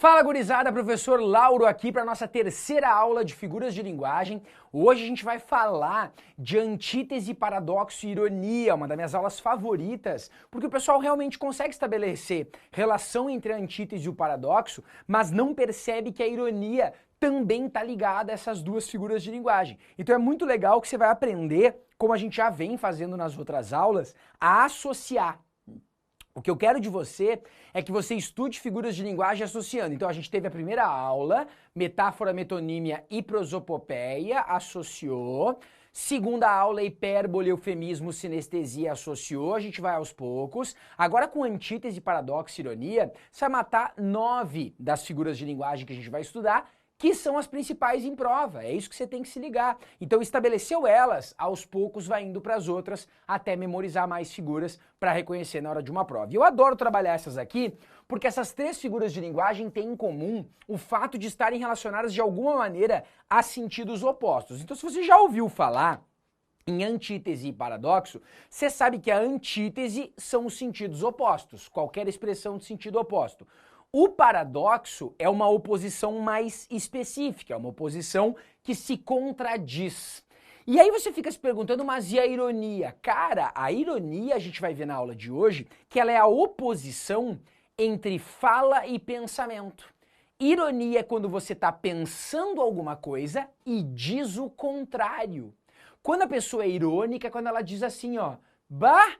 Fala gurizada, professor Lauro aqui para nossa terceira aula de figuras de linguagem. Hoje a gente vai falar de antítese, paradoxo e ironia, uma das minhas aulas favoritas, porque o pessoal realmente consegue estabelecer relação entre a antítese e o paradoxo, mas não percebe que a ironia também está ligada a essas duas figuras de linguagem. Então é muito legal que você vai aprender, como a gente já vem fazendo nas outras aulas, a associar. O que eu quero de você é que você estude figuras de linguagem associando. Então a gente teve a primeira aula, metáfora, metonímia e prosopopeia, associou. Segunda aula, hipérbole, eufemismo, sinestesia, associou. A gente vai aos poucos. Agora com antítese, paradoxo e ironia, você vai matar 9 das figuras de linguagem que a gente vai estudar, que são as principais em prova. É isso que você tem que se ligar. Então estabeleceu elas, aos poucos vai indo para as outras, até memorizar mais figuras para reconhecer na hora de uma prova. E eu adoro trabalhar essas aqui, porque essas 3 figuras de linguagem têm em comum o fato de estarem relacionadas de alguma maneira a sentidos opostos. Então se você já ouviu falar em antítese e paradoxo, você sabe que a antítese são os sentidos opostos, qualquer expressão de sentido oposto. O paradoxo é uma oposição mais específica, é uma oposição que se contradiz. E aí você fica se perguntando, mas e a ironia? Cara, a ironia, a gente vai ver na aula de hoje, que ela é a oposição entre fala e pensamento. Ironia é quando você está pensando alguma coisa e diz o contrário. Quando a pessoa é irônica, é quando ela diz assim, ó, bah!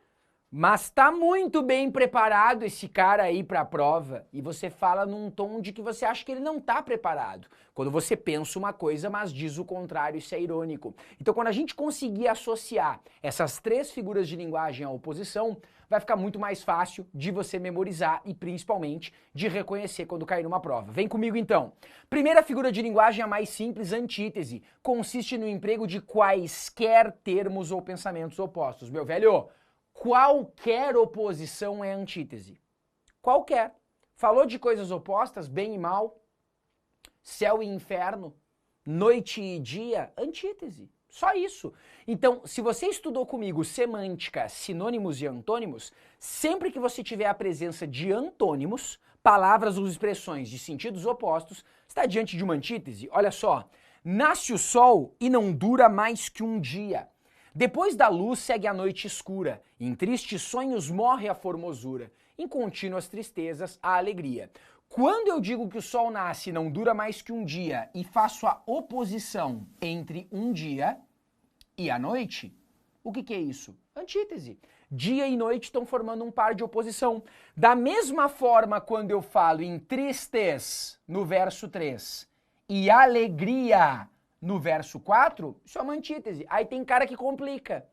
Mas tá muito bem preparado esse cara aí para a prova, e você fala num tom de que você acha que ele não tá preparado. Quando você pensa uma coisa, mas diz o contrário, isso é irônico. Então quando a gente conseguir associar essas 3 figuras de linguagem à oposição, vai ficar muito mais fácil de você memorizar e principalmente de reconhecer quando cair numa prova. Vem comigo então. Primeira figura de linguagem, a mais simples, antítese, consiste no emprego de quaisquer termos ou pensamentos opostos. Meu velho, qualquer oposição é antítese. Qualquer. Falou de coisas opostas, bem e mal, céu e inferno, noite e dia, antítese. Só isso. Então, se você estudou comigo semântica, sinônimos e antônimos, sempre que você tiver a presença de antônimos, palavras ou expressões de sentidos opostos, está diante de uma antítese. Olha só, nasce o sol e não dura mais que um dia. Depois da luz segue a noite escura, em tristes sonhos morre a formosura, em contínuas tristezas a alegria. Quando eu digo que o sol nasce e não dura mais que um dia e faço a oposição entre um dia e a noite, o que é isso? Antítese. Dia e noite estão formando um par de oposição. Da mesma forma, quando eu falo em tristes no verso 3 e alegria no verso 4, isso é uma antítese. Aí tem cara que complica.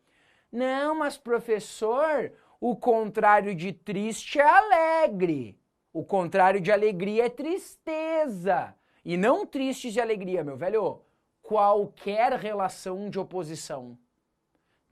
Não, mas professor, o contrário de triste é alegre. O contrário de alegria é tristeza. E não tristes de alegria, meu velho. Qualquer relação de oposição.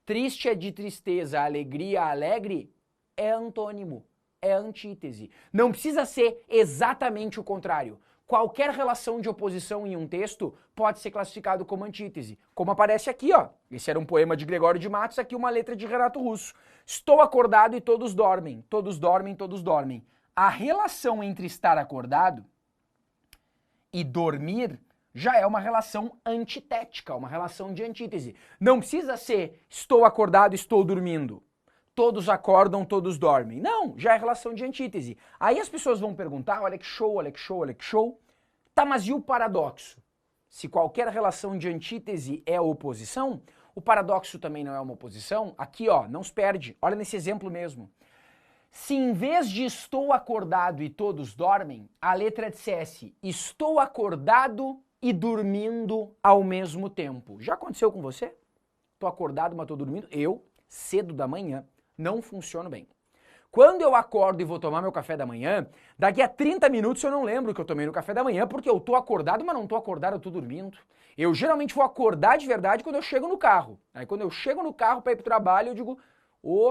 Triste é de tristeza, alegria alegre é antônimo, é antítese. Não precisa ser exatamente o contrário. Qualquer relação de oposição em um texto pode ser classificado como antítese, como aparece aqui, ó. Esse era um poema de Gregório de Matos, aqui uma letra de Renato Russo. Estou acordado e todos dormem, todos dormem, todos dormem. A relação entre estar acordado e dormir já é uma relação antitética, uma relação de antítese. Não precisa ser estou acordado, estou dormindo. Todos acordam, todos dormem. Não, já é relação de antítese. Aí as pessoas vão perguntar, olha que show, olha que show, olha que show. Tá, mas e o paradoxo? Se qualquer relação de antítese é oposição, o paradoxo também não é uma oposição? Aqui, ó, não se perde. Olha nesse exemplo mesmo. Se em vez de estou acordado e todos dormem, a letra dissesse estou acordado e dormindo ao mesmo tempo. Já aconteceu com você? Tô acordado, mas tô dormindo. Eu, cedo da manhã, não funciono bem. Quando eu acordo e vou tomar meu café da manhã, daqui a 30 minutos eu não lembro que eu tomei no café da manhã, porque eu tô acordado, mas não tô acordado, eu tô dormindo. Eu geralmente vou acordar de verdade quando eu chego no carro. Aí quando eu chego no carro para ir pro trabalho, eu digo,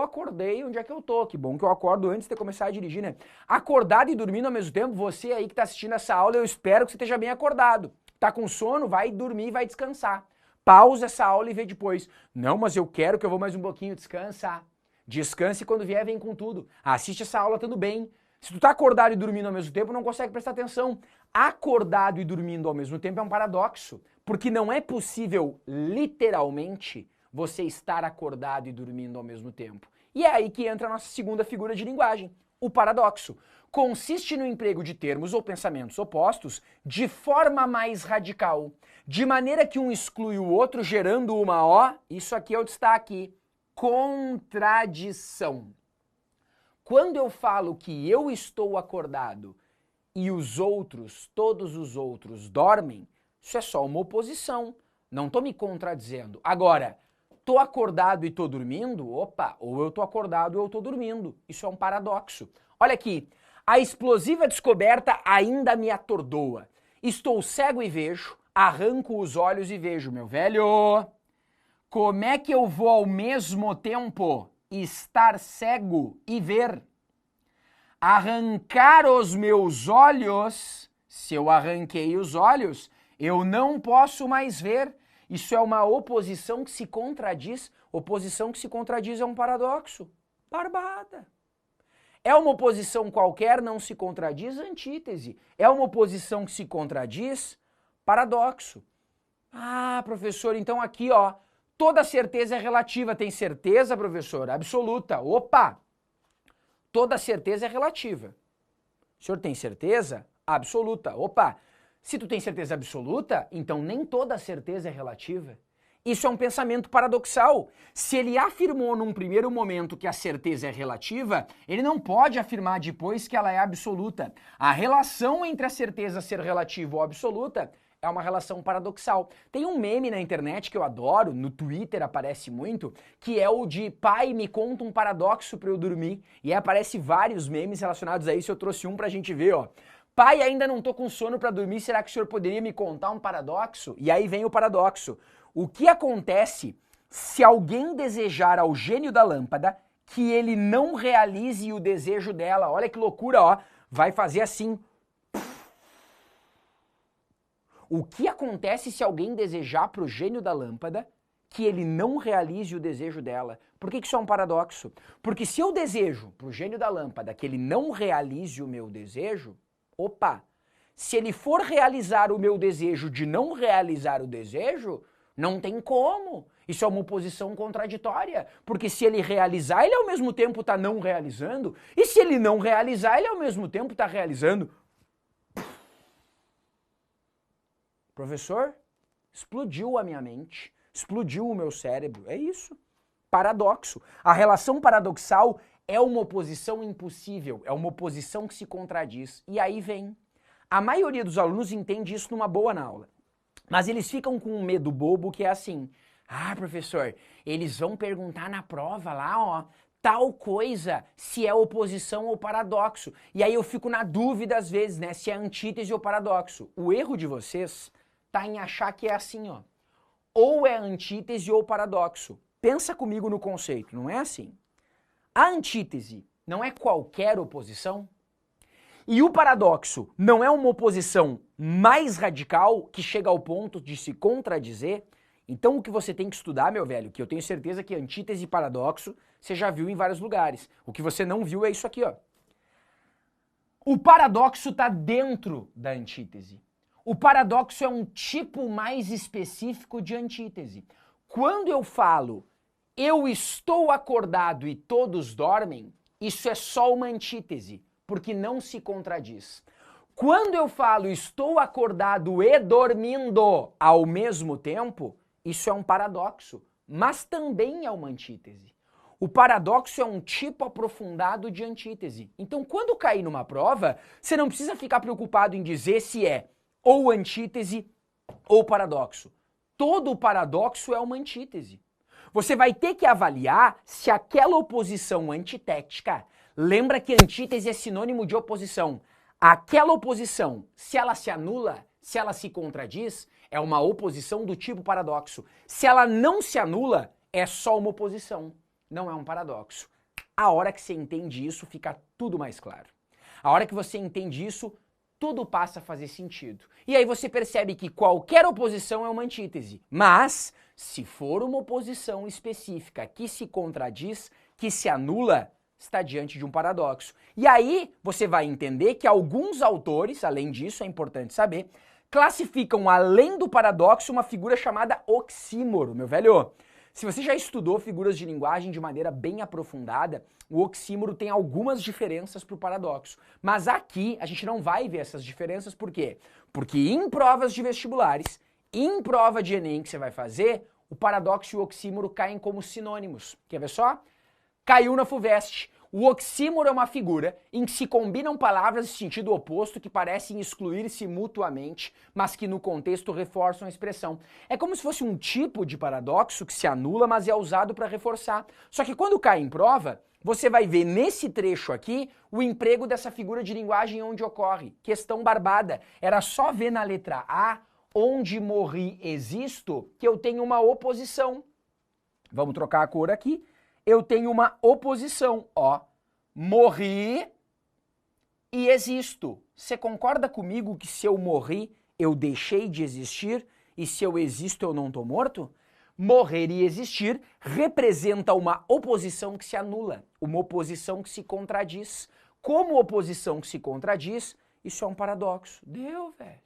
acordei, onde é que eu tô? Que bom que eu acordo antes de começar a dirigir, né? Acordado e dormindo ao mesmo tempo, você aí que tá assistindo essa aula, eu espero que você esteja bem acordado. Tá com sono? Vai dormir e vai descansar. Pausa essa aula e vê depois. Não, mas eu quero que eu vou mais um pouquinho descansar. Descanse e quando vier, vem com tudo. Assiste essa aula tudo bem. Se tu tá acordado e dormindo ao mesmo tempo, não consegue prestar atenção. Acordado e dormindo ao mesmo tempo é um paradoxo, porque não é possível, literalmente, você estar acordado e dormindo ao mesmo tempo. E é aí que entra a nossa segunda figura de linguagem, o paradoxo. Consiste no emprego de termos ou pensamentos opostos de forma mais radical, de maneira que um exclui o outro, gerando uma, isso aqui é o destaque, contradição. Quando eu falo que eu estou acordado e os outros, todos os outros, dormem, isso é só uma oposição. Não estou me contradizendo. Agora, estou acordado e estou dormindo? Opa, ou eu estou acordado ou eu estou dormindo. Isso é um paradoxo. Olha aqui, a explosiva descoberta ainda me atordoa. Estou cego e vejo, arranco os olhos e vejo. Meu velho, como é que eu vou ao mesmo tempo estar cego e ver? Arrancar os meus olhos, se eu arranquei os olhos, eu não posso mais ver. Isso é uma oposição que se contradiz. Oposição que se contradiz é um paradoxo. Barbada. É uma oposição qualquer, não se contradiz, antítese. É uma oposição que se contradiz, paradoxo. Ah, professor, então aqui, toda certeza é relativa. Tem certeza, professor? Absoluta. Opa! Toda certeza é relativa. O senhor tem certeza? Absoluta. Opa! Se tu tem certeza absoluta, então nem toda certeza é relativa. Isso é um pensamento paradoxal. Se ele afirmou num primeiro momento que a certeza é relativa, ele não pode afirmar depois que ela é absoluta. A relação entre a certeza ser relativa ou absoluta é uma relação paradoxal. Tem um meme na internet que eu adoro, no Twitter aparece muito, que é o de pai, me conta um paradoxo para eu dormir. E aí aparece vários memes relacionados a isso, eu trouxe um pra gente ver, Pai, ainda não tô com sono para dormir, será que o senhor poderia me contar um paradoxo? E aí vem o paradoxo. O que acontece se alguém desejar ao gênio da lâmpada que ele não realize o desejo dela? Olha que loucura, vai fazer assim. O que acontece se alguém desejar para o gênio da lâmpada que ele não realize o desejo dela? Por que isso é um paradoxo? Porque se eu desejo para o gênio da lâmpada que ele não realize o meu desejo, se ele for realizar o meu desejo de não realizar o desejo, não tem como. Isso é uma oposição contraditória. Porque se ele realizar, ele ao mesmo tempo está não realizando. E se ele não realizar, ele ao mesmo tempo está realizando. Professor, explodiu a minha mente, explodiu o meu cérebro. É isso. Paradoxo. A relação paradoxal é uma oposição impossível, é uma oposição que se contradiz. E aí vem. A maioria dos alunos entende isso numa boa na aula. Mas eles ficam com um medo bobo que é assim. Ah, professor, eles vão perguntar na prova lá, tal coisa, se é oposição ou paradoxo. E aí eu fico na dúvida às vezes, né, se é antítese ou paradoxo. O erro de vocês tá em achar que é assim, ou é antítese ou paradoxo. Pensa comigo no conceito, não é assim? A antítese não é qualquer oposição? E o paradoxo não é uma oposição mais radical que chega ao ponto de se contradizer? Então o que você tem que estudar, meu velho, que eu tenho certeza que antítese e paradoxo você já viu em vários lugares. O que você não viu é isso aqui, O paradoxo está dentro da antítese. O paradoxo é um tipo mais específico de antítese. Quando eu falo eu estou acordado e todos dormem, isso é só uma antítese, porque não se contradiz. Quando eu falo estou acordado e dormindo ao mesmo tempo, isso é um paradoxo, mas também é uma antítese. O paradoxo é um tipo aprofundado de antítese. Então, quando cair numa prova, você não precisa ficar preocupado em dizer se é ou antítese ou paradoxo. Todo paradoxo é uma antítese. Você vai ter que avaliar se aquela oposição antitética, lembra que antítese é sinônimo de oposição, aquela oposição, se ela se anula, se ela se contradiz, é uma oposição do tipo paradoxo. Se ela não se anula, é só uma oposição, não é um paradoxo. A hora que você entende isso, fica tudo mais claro. A hora que você entende isso, tudo passa a fazer sentido. E aí você percebe que qualquer oposição é uma antítese, mas se for uma oposição específica que se contradiz, que se anula, está diante de um paradoxo. E aí você vai entender que alguns autores, além disso, é importante saber, classificam além do paradoxo uma figura chamada oxímoro, meu velho. Se você já estudou figuras de linguagem de maneira bem aprofundada, o oxímoro tem algumas diferenças para o paradoxo. Mas aqui a gente não vai ver essas diferenças, por quê? Porque em provas de vestibulares, em prova de Enem que você vai fazer, o paradoxo e o oxímoro caem como sinônimos. Quer ver só? Caiu na FUVEST. O oxímoro é uma figura em que se combinam palavras de sentido oposto que parecem excluir-se mutuamente, mas que no contexto reforçam a expressão. É como se fosse um tipo de paradoxo que se anula, mas é usado para reforçar. Só que quando cai em prova, você vai ver nesse trecho aqui o emprego dessa figura de linguagem onde ocorre. Questão barbada. Era só ver na letra A, onde morri existo, que eu tenho uma oposição. Vamos trocar a cor aqui. Eu tenho uma oposição, ó, morri e existo. Você concorda comigo que se eu morri, eu deixei de existir e se eu existo, eu não tô morto? Morrer e existir representa uma oposição que se anula, uma oposição que se contradiz. Como oposição que se contradiz, isso é um paradoxo. Deu, velho.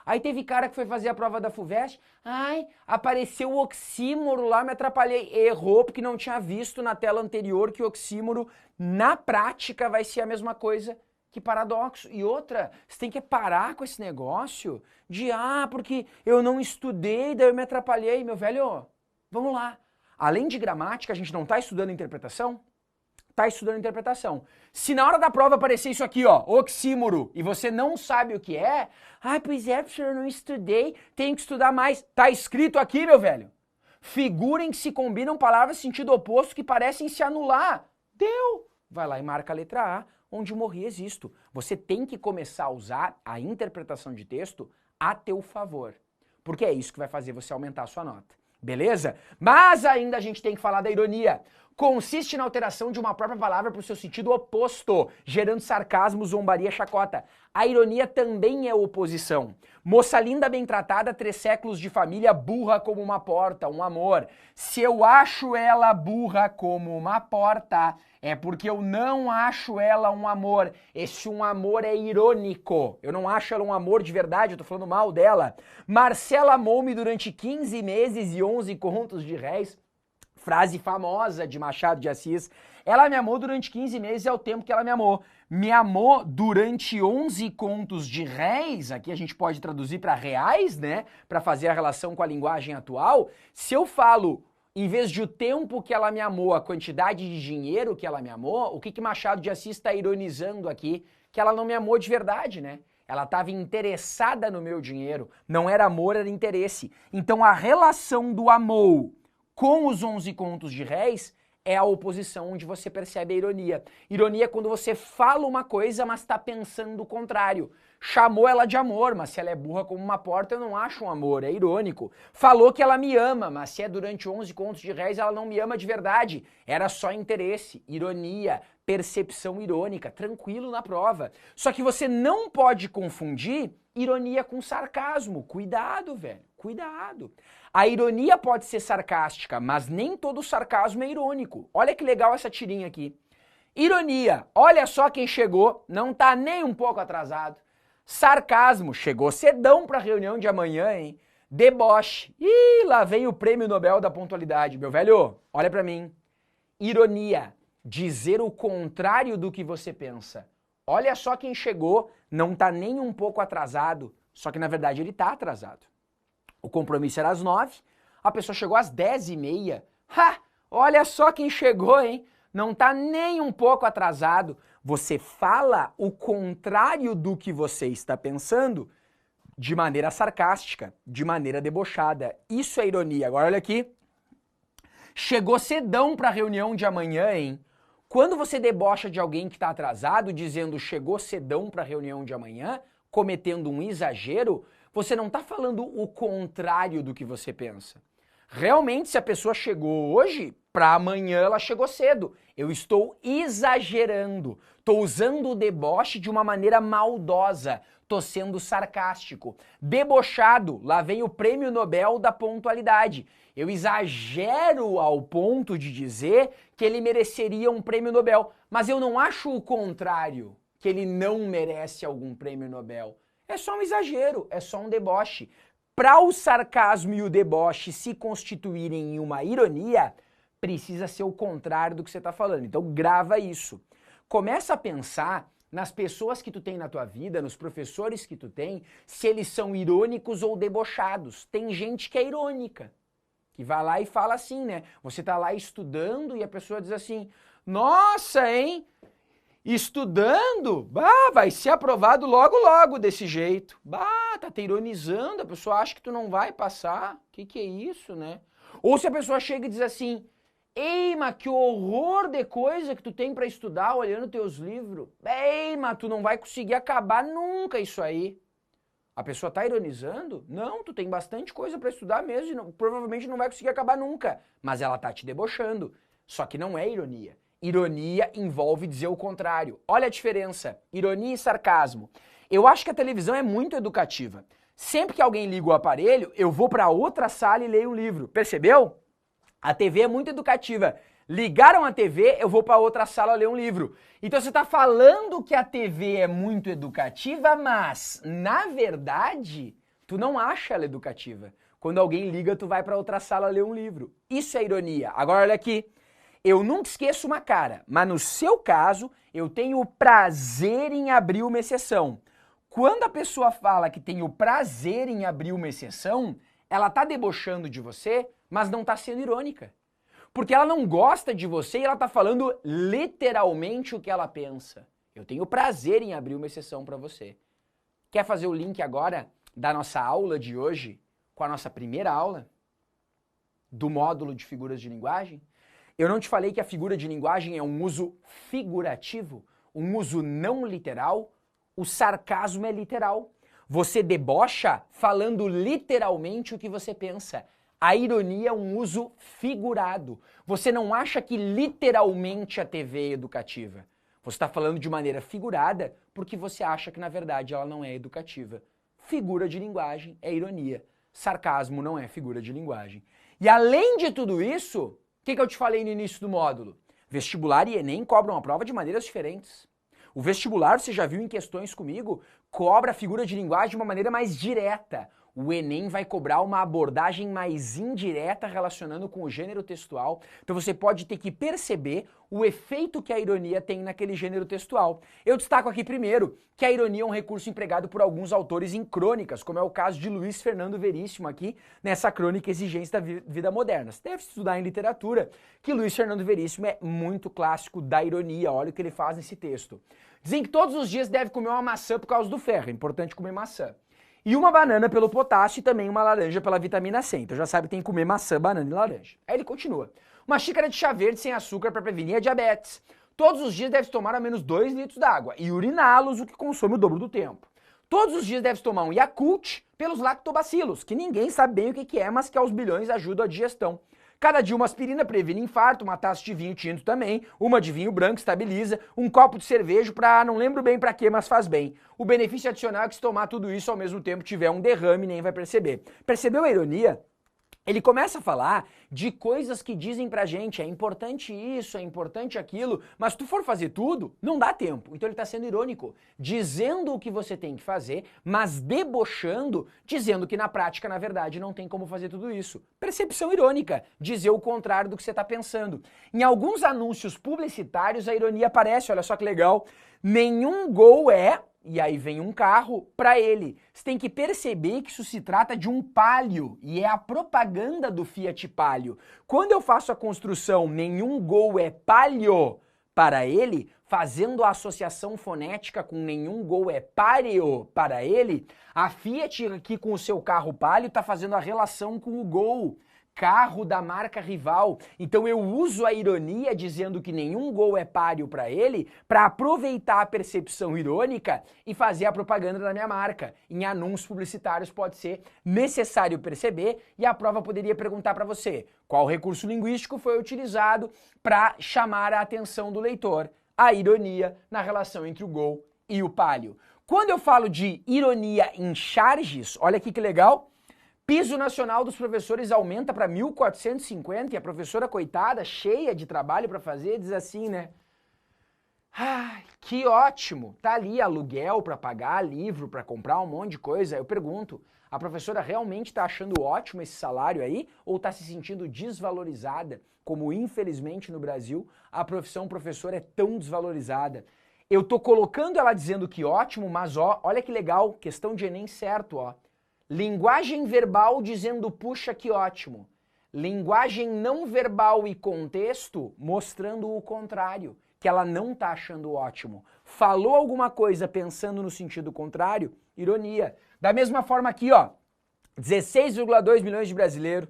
Aí teve cara que foi fazer a prova da FUVEST, ai, apareceu o oxímoro lá, me atrapalhei. Errou porque não tinha visto na tela anterior que o oxímoro, na prática, vai ser a mesma coisa que paradoxo. E outra, você tem que parar com esse negócio de, porque eu não estudei, daí eu me atrapalhei. Meu velho, vamos lá. Além de gramática, a gente não está estudando interpretação? Está estudando interpretação. Se na hora da prova aparecer isso aqui, ó, oxímoro, e você não sabe o que é, pois é, professor, eu não estudei, tenho que estudar mais. Tá escrito aqui, meu velho. Figura em que se combinam palavras de sentido oposto que parecem se anular. Deu! Vai lá e marca a letra A, onde morri existo. Você tem que começar a usar a interpretação de texto a teu favor. Porque é isso que vai fazer você aumentar a sua nota. Beleza? Mas ainda a gente tem que falar da ironia. Consiste na alteração de uma própria palavra para o seu sentido oposto, gerando sarcasmo, zombaria, chacota. A ironia também é oposição. Moça linda, bem tratada, 3 séculos de família, burra como uma porta, um amor. Se eu acho ela burra como uma porta, é porque eu não acho ela um amor. Esse um amor é irônico. Eu não acho ela um amor de verdade, eu tô falando mal dela. Marcela amou-me durante 15 meses e 11 contos de réis. Frase famosa de Machado de Assis. Ela me amou durante 15 meses, é o tempo que ela me amou. Me amou durante 11 contos de réis, aqui a gente pode traduzir para reais, né? Para fazer a relação com a linguagem atual. Se eu falo, em vez de o tempo que ela me amou, a quantidade de dinheiro que ela me amou, o que Machado de Assis está ironizando aqui? Que ela não me amou de verdade, né? Ela estava interessada no meu dinheiro. Não era amor, era interesse. Então a relação do amor com os 11 contos de réis é a oposição onde você percebe a ironia. Ironia é quando você fala uma coisa, mas está pensando o contrário. Chamou ela de amor, mas se ela é burra como uma porta, eu não acho um amor, é irônico. Falou que ela me ama, mas se é durante 11 contos de réis, ela não me ama de verdade. Era só interesse, ironia, percepção irônica, tranquilo na prova. Só que você não pode confundir ironia com sarcasmo. Cuidado, velho, cuidado. A ironia pode ser sarcástica, mas nem todo sarcasmo é irônico. Olha que legal essa tirinha aqui. Ironia, olha só quem chegou, não tá nem um pouco atrasado. Sarcasmo, chegou cedão pra reunião de amanhã, hein? Deboche, lá vem o prêmio Nobel da pontualidade. Meu velho, olha pra mim. Ironia, dizer o contrário do que você pensa. Olha só quem chegou, não tá nem um pouco atrasado, só que na verdade ele tá atrasado. O compromisso era às 9, a pessoa chegou às 10h30. Olha só quem chegou, hein? Não tá nem um pouco atrasado. Você fala o contrário do que você está pensando de maneira sarcástica, de maneira debochada. Isso é ironia. Agora olha aqui. Chegou cedão para a reunião de amanhã, hein? Quando você debocha de alguém que está atrasado, dizendo chegou cedão para a reunião de amanhã, cometendo um exagero, você não está falando o contrário do que você pensa. Realmente, se a pessoa chegou hoje, para amanhã ela chegou cedo. Eu estou exagerando, estou usando o deboche de uma maneira maldosa, estou sendo sarcástico. Debochado, lá vem o prêmio Nobel da pontualidade. Eu exagero ao ponto de dizer que ele mereceria um prêmio Nobel, mas eu não acho o contrário, que ele não merece algum prêmio Nobel. É só um exagero, é só um deboche. Para o sarcasmo e o deboche se constituírem em uma ironia, precisa ser o contrário do que você está falando. Então grava isso. Começa a pensar nas pessoas que tu tem na tua vida, nos professores que tu tem, se eles são irônicos ou debochados. Tem gente que é irônica, que vai lá e fala assim, né? Você tá lá estudando e a pessoa diz assim, nossa, hein? Estudando? Bah, vai ser aprovado logo, logo desse jeito. Bah, tá te ironizando, a pessoa acha que tu não vai passar. Que é isso, né? Ou se a pessoa chega e diz assim, ei, mas que horror de coisa que tu tem pra estudar olhando teus livros. Ei, mas tu não vai conseguir acabar nunca isso aí. A pessoa tá ironizando? Não, tu tem bastante coisa pra estudar mesmo e provavelmente não vai conseguir acabar nunca. Mas ela tá te debochando. Só que não é ironia. Ironia envolve dizer o contrário. Olha a diferença, ironia e sarcasmo. Eu acho que a televisão é muito educativa. Sempre que alguém liga o aparelho, eu vou para outra sala e leio um livro. Percebeu? A TV é muito educativa. Ligaram a TV, eu vou para outra sala ler um livro. Então você está falando que a TV é muito educativa, mas, na verdade, tu não acha ela educativa. Quando alguém liga, tu vai para outra sala ler um livro. Isso é ironia. Agora olha aqui. Eu nunca esqueço uma cara, mas no seu caso, eu tenho o prazer em abrir uma exceção. Quando a pessoa fala que tem o prazer em abrir uma exceção, ela tá debochando de você, mas não tá sendo irônica. Porque ela não gosta de você e ela tá falando literalmente o que ela pensa. Eu tenho prazer em abrir uma exceção para você. Quer fazer o link agora da nossa aula de hoje com a nossa primeira aula do módulo de figuras de linguagem? Eu não te falei que a figura de linguagem é um uso figurativo, um uso não literal? O sarcasmo é literal. Você debocha falando literalmente o que você pensa. A ironia é um uso figurado. Você não acha que literalmente a TV é educativa. Você está falando de maneira figurada porque você acha que na verdade ela não é educativa. Figura de linguagem é ironia. Sarcasmo não é figura de linguagem. E além de tudo isso, o que eu te falei no início do módulo? Vestibular e Enem cobram a prova de maneiras diferentes. O vestibular, você já viu em questões comigo, cobra a figura de linguagem de uma maneira mais direta. O Enem vai cobrar uma abordagem mais indireta relacionando com o gênero textual. Então você pode ter que perceber o efeito que a ironia tem naquele gênero textual. Eu destaco aqui primeiro que a ironia é um recurso empregado por alguns autores em crônicas, como é o caso de Luiz Fernando Veríssimo aqui, nessa crônica Exigência da Vida Moderna. Você deve estudar em literatura que Luiz Fernando Veríssimo é muito clássico da ironia. Olha o que ele faz nesse texto. Dizem que todos os dias deve comer uma maçã por causa do ferro. É importante comer maçã. E uma banana pelo potássio e também uma laranja pela vitamina C. Então já sabe que tem que comer maçã, banana e laranja. Aí ele continua. Uma xícara de chá verde sem açúcar para prevenir a diabetes. Todos os dias deve tomar ao menos 2 litros d'água e uriná-los, o que consome o dobro do tempo. Todos os dias deve tomar um Yakult pelos lactobacilos, que ninguém sabe bem o que é, mas que aos bilhões ajuda a digestão. Cada dia uma aspirina previne infarto, uma taça de vinho tinto também, uma de vinho branco estabiliza, um copo de cerveja pra, não lembro bem pra quê, mas faz bem. O benefício adicional é que se tomar tudo isso ao mesmo tempo tiver um derrame, nem vai perceber. Percebeu a ironia? Ele começa a falar de coisas que dizem pra gente, é importante isso, é importante aquilo, mas se tu for fazer tudo, não dá tempo. Então ele tá sendo irônico, dizendo o que você tem que fazer, mas debochando, dizendo que na prática, na verdade, não tem como fazer tudo isso. Percepção irônica, dizer o contrário do que você tá pensando. Em alguns anúncios publicitários, a ironia aparece, olha só que legal, nenhum gol é... E aí vem um carro para ele. Você tem que perceber que isso se trata de um Palio e é a propaganda do Fiat Palio. Quando eu faço a construção nenhum gol é Palio para ele, fazendo a associação fonética com nenhum gol é Palio para ele, a Fiat aqui com o seu carro Palio está fazendo a relação com o Gol. carro da marca rival. Então eu uso a ironia dizendo que nenhum gol é páreo para ele, para aproveitar a percepção irônica e fazer a propaganda da minha marca. Em anúncios publicitários pode ser necessário perceber, e a prova poderia perguntar para você: qual recurso linguístico foi utilizado para chamar a atenção do leitor? A ironia na relação entre o gol e o palio. Quando eu falo de ironia em charges, olha aqui que legal. Piso nacional dos professores aumenta para 1.450 e a professora, coitada, cheia de trabalho para fazer, diz assim, né? Ai, que ótimo! Tá ali aluguel para pagar, livro para comprar, um monte de coisa. Eu pergunto, a professora realmente está achando ótimo esse salário aí ou está se sentindo desvalorizada? Como infelizmente no Brasil a profissão professor é tão desvalorizada. Eu tô colocando ela dizendo que ótimo, mas ó, olha que legal, questão de Enem certo, ó. Linguagem verbal dizendo puxa que ótimo. Linguagem não verbal e contexto mostrando o contrário, que ela não tá achando ótimo. Falou alguma coisa pensando no sentido contrário, ironia. Da mesma forma aqui, ó, 16,2 milhões de brasileiros.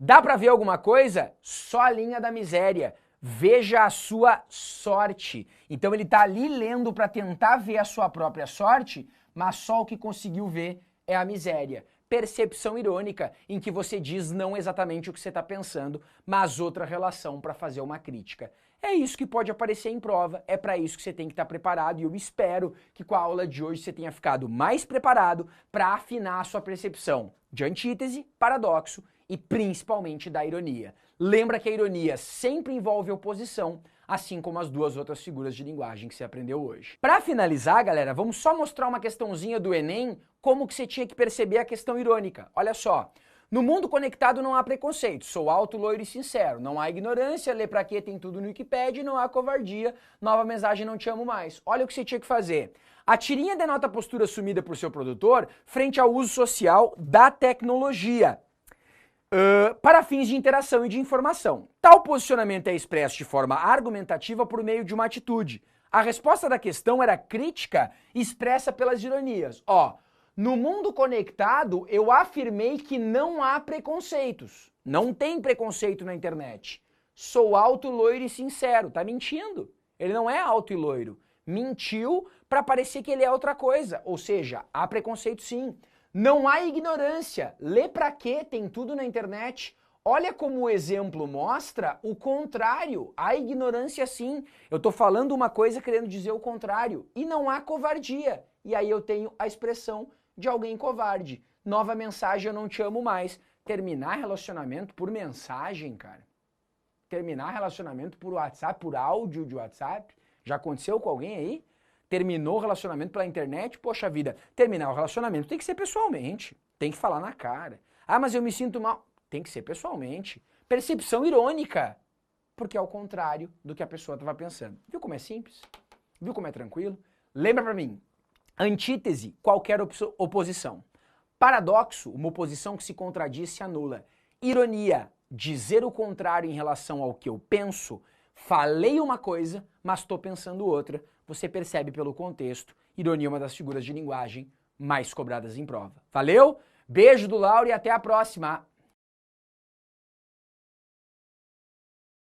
Dá pra ver alguma coisa? Só a linha da miséria. Veja a sua sorte. Então ele tá ali lendo para tentar ver a sua própria sorte, mas só o que conseguiu ver é a miséria. Percepção irônica, em que você diz não exatamente o que você está pensando, mas outra relação para fazer uma crítica. É isso que pode aparecer em prova, é para isso que você tem que estar preparado, e eu espero que com a aula de hoje você tenha ficado mais preparado para afinar a sua percepção de antítese, paradoxo e principalmente da ironia. Lembra que a ironia sempre envolve oposição, assim como as duas outras figuras de linguagem que você aprendeu hoje. Para finalizar, galera, vamos só mostrar uma questãozinha do Enem, como que você tinha que perceber a questão irônica. Olha só, no mundo conectado não há preconceito, sou alto, loiro e sincero, não há ignorância, lê pra quê, tem tudo no Wikipedia, não há covardia, nova mensagem, não te amo mais. Olha o que você tinha que fazer. A tirinha denota a postura assumida por seu produtor frente ao uso social da tecnologia. Para fins de interação e de informação. Tal posicionamento é expresso de forma argumentativa por meio de uma atitude. A resposta da questão era crítica expressa pelas ironias. Ó, no mundo conectado, eu afirmei que não há preconceitos. Não tem preconceito na internet. Sou alto, loiro e sincero. Tá mentindo. Ele não é alto e loiro. Mentiu para parecer que ele é outra coisa. Ou seja, há preconceito sim. Não há ignorância. Lê pra quê? Tem tudo na internet. Olha como o exemplo mostra o contrário. Há ignorância sim. Eu tô falando uma coisa querendo dizer o contrário. E não há covardia. E aí eu tenho a expressão de alguém covarde. Nova mensagem, eu não te amo mais. Terminar relacionamento por mensagem, cara. Terminar relacionamento por WhatsApp, por áudio de WhatsApp. Já aconteceu com alguém aí? Terminou o relacionamento pela internet, poxa vida, terminar o relacionamento tem que ser pessoalmente, tem que falar na cara. Ah, mas eu me sinto mal. Tem que ser pessoalmente. Percepção irônica, porque é o contrário do que a pessoa estava pensando. Viu como é simples? Viu como é tranquilo? Lembra pra mim, antítese, qualquer oposição. Paradoxo, uma oposição que se contradiz se anula. Ironia, dizer o contrário em relação ao que eu penso. Falei uma coisa, mas estou pensando outra. Você percebe pelo contexto. Ironia é uma das figuras de linguagem mais cobradas em prova. Valeu? Beijo do Lauro e até a próxima!